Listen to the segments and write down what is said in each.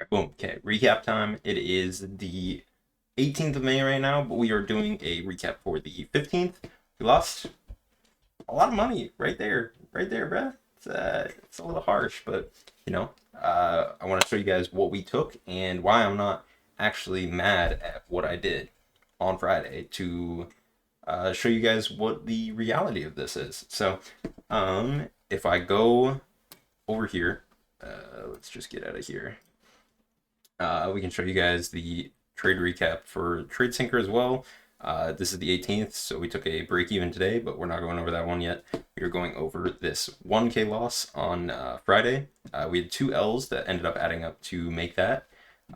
Boom. Okay, recap time. It is the 18th of May right now, but we are doing a recap for the 15th. We lost a lot of money right there, bruh. It's a little harsh, but I want to show you guys what we took and why I'm not actually mad at what I did on Friday to show you guys what the reality of this is. So, if I go over here, let's just get out of here. We can show you guys the trade recap for TradeSyncer as well. This is the 18th, so we took a break even today, but we're not going over that one yet. We are going over this 1K loss on Friday. We had two L's that ended up adding up to make that.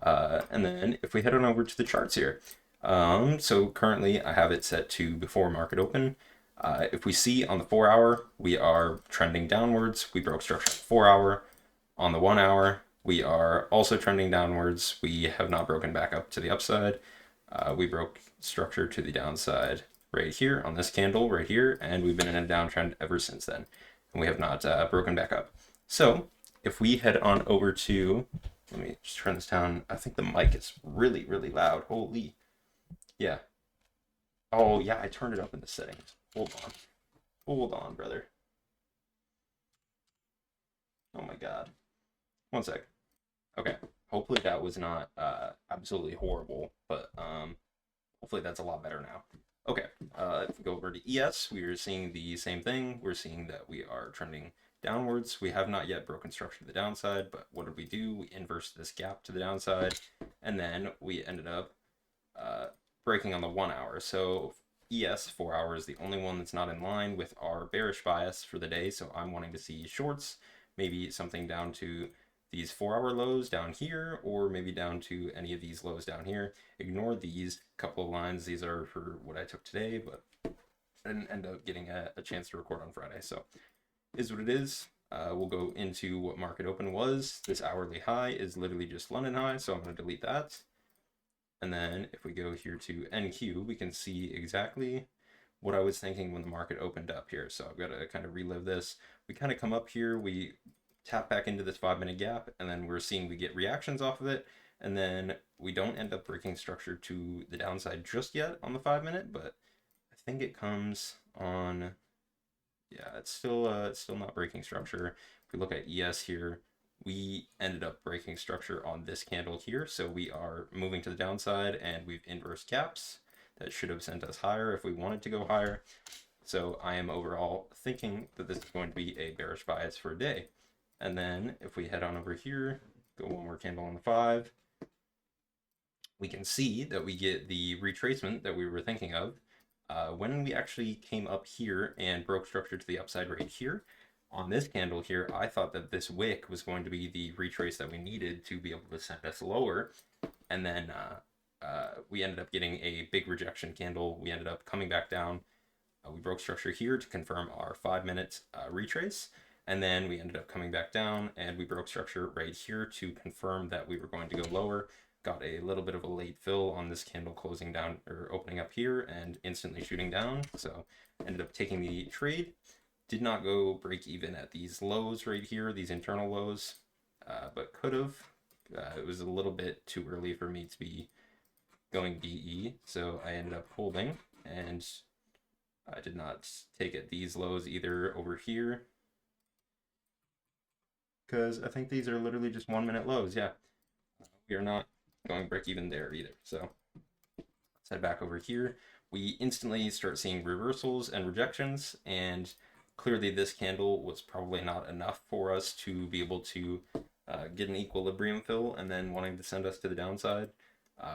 And then if we head on over to the charts here. So currently I have it set to before market open. If we see on the 4 hour, we are trending downwards. We broke structure on the 4 hour. On the 1 hour, we are also trending downwards. We have not broken back up to the upside. We broke structure to the downside right here on this candle right here, and we've been in a downtrend ever since then. And we have not broken back up. So if we head on over to, let me just turn this down. I think the mic is really, really loud. Holy. Yeah. Oh, yeah, I turned it up in the settings. Hold on. Hold on, brother. Oh my God. One sec. Okay. Hopefully that was not absolutely horrible, but hopefully that's a lot better now. Okay. If we go over to ES, we are seeing the same thing. We're seeing that we are trending downwards. We have not yet broken structure to the downside, but what did we do? We inversed this gap to the downside, and then we ended up breaking on the 1 hour. So ES 4 hours, the only one that's not in line with our bearish bias for the day. So I'm wanting to see shorts, maybe something down to these 4 hour lows down here, or maybe down to any of these lows down here. Ignore these couple of lines. These are for what I took today, but I didn't end up getting a chance to record on Friday. So is what it is. We'll go into what market open was. This hourly high is literally just London high, so I'm going to delete that. And then if we go here to NQ, we can see exactly what I was thinking when the market opened up here. So I've got to kind of relive this. We kind of come up here, we tap back into this 5-minute gap, and then we're seeing we get reactions off of it. And then we don't end up breaking structure to the downside just yet on the 5-minute, but I think it comes on, yeah, it's still not breaking structure. If we look at ES here, we ended up breaking structure on this candle here. So we are moving to the downside and we've inverse gaps. That should have sent us higher if we wanted to go higher. So I am overall thinking that this is going to be a bearish bias for a day. And then if we head on over here, go one more candle on the 5, we can see that we get the retracement that we were thinking of. When we actually came up here and broke structure to the upside right here, on this candle here, I thought that this wick was going to be the retrace that we needed to be able to send us lower. And then we ended up getting a big rejection candle. We ended up coming back down. We broke structure here to confirm our 5-minute retrace. And then we ended up coming back down and we broke structure right here to confirm that we were going to go lower. Got a little bit of a late fill on this candle closing down or opening up here and instantly shooting down. So ended up taking the trade. Did not go break even at these lows right here, these internal lows, but could have. It was a little bit too early for me to be going BE, so I ended up holding, and I did not take at these lows either over here, because I think these are literally just 1-minute lows. Yeah, we are not going break even there either. So let's head back over here. We instantly start seeing reversals and rejections, and clearly this candle was probably not enough for us to be able to get an equilibrium fill and then wanting to send us to the downside.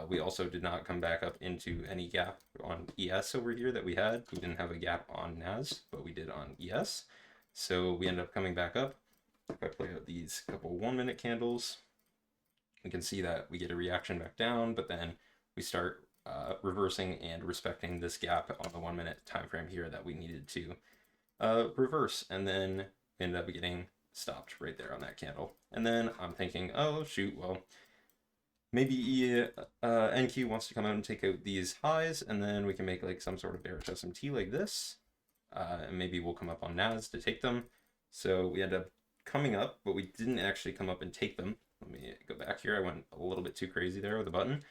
We also did not come back up into any gap on ES over here that we had. We didn't have a gap on NAS, but we did on ES. So we ended up coming back up. If I play out these couple 1-minute candles, we can see that we get a reaction back down, but then we start reversing and respecting this gap on the 1-minute time frame here that we needed to reverse, and then ended up getting stopped right there on that candle. And then I'm thinking, oh shoot, well, maybe NQ wants to come out and take out these highs, and then we can make like some sort of bearish SMT like this, and maybe we'll come up on NAS to take them. So we end up coming up, but we didn't actually come up and take them. Let me go back here. I went a little bit too crazy there with the button.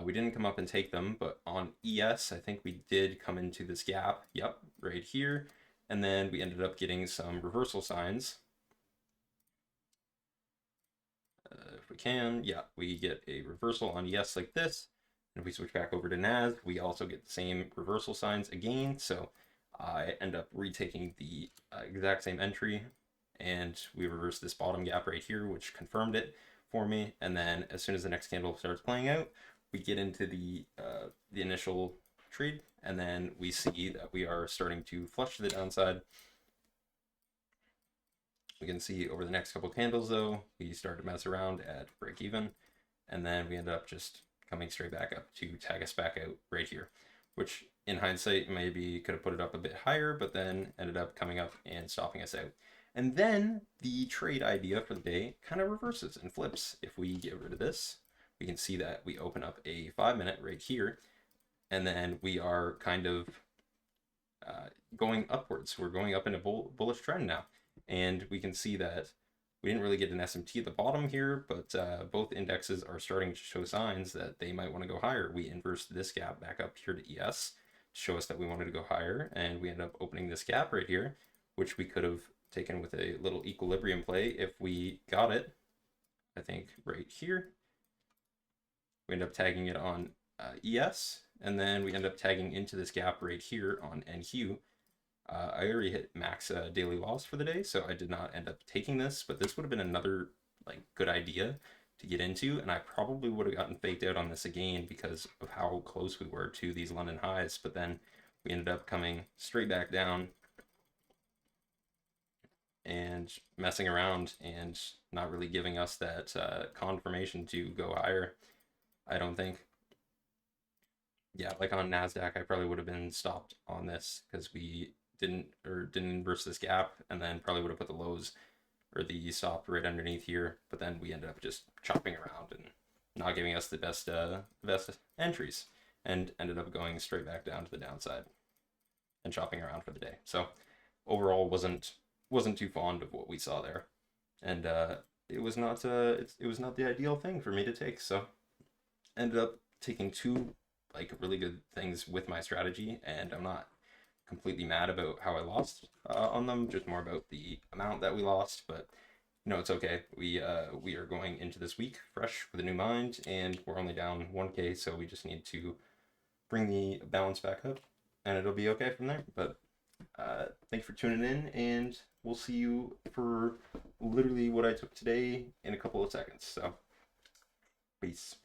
We didn't come up and take them, but on ES, I think we did come into this gap. Yep, right here. And then we ended up getting some reversal signs. If we can, yeah, we get a reversal on ES like this. And if we switch back over to NAS, we also get the same reversal signs again. So I end up retaking the exact same entry, and we reverse this bottom gap right here, which confirmed it for me. And then as soon as the next candle starts playing out, we get into the initial trade, and then we see that we are starting to flush to the downside. We can see over the next couple candles, though, we start to mess around at break even, and then we end up just coming straight back up to tag us back out right here, which in hindsight maybe could have put it up a bit higher, but then ended up coming up and stopping us out. And then the trade idea for the day kind of reverses and flips. If we get rid of this, we can see that we open up a 5-minute right here, and then we are kind of going upwards. We're going up in a bullish trend now, and we can see that we didn't really get an SMT at the bottom here, but both indexes are starting to show signs that they might want to go higher. We inversed this gap back up here to ES to show us that we wanted to go higher, and we end up opening this gap right here, which we could have taken with a little equilibrium play if we got it, I think, right here. We end up tagging it on ES, and then we end up tagging into this gap right here on NQ. I already hit max daily loss for the day, so I did not end up taking this, but this would have been another like good idea to get into, and I probably would have gotten faked out on this again because of how close we were to these London highs, but then we ended up coming straight back down and messing around and not really giving us that confirmation to go higher, I don't think. Yeah, like on NASDAQ, I probably would have been stopped on this because we didn't inverse this gap, and then probably would have put the lows or the stop right underneath here, but then we ended up just chopping around and not giving us the best entries, and ended up going straight back down to the downside and chopping around for the day. So overall wasn't too fond of what we saw there, and it was not the ideal thing for me to take. So ended up taking two like really good things with my strategy, and I'm not completely mad about how I lost on them, just more about the amount that we lost, but you know, it's okay. We are going into this week fresh with a new mind, and we're only down 1K, so we just need to bring the balance back up, and it'll be okay from there. But thank you for tuning in, and we'll see you for literally what I took today in a couple of seconds. So peace.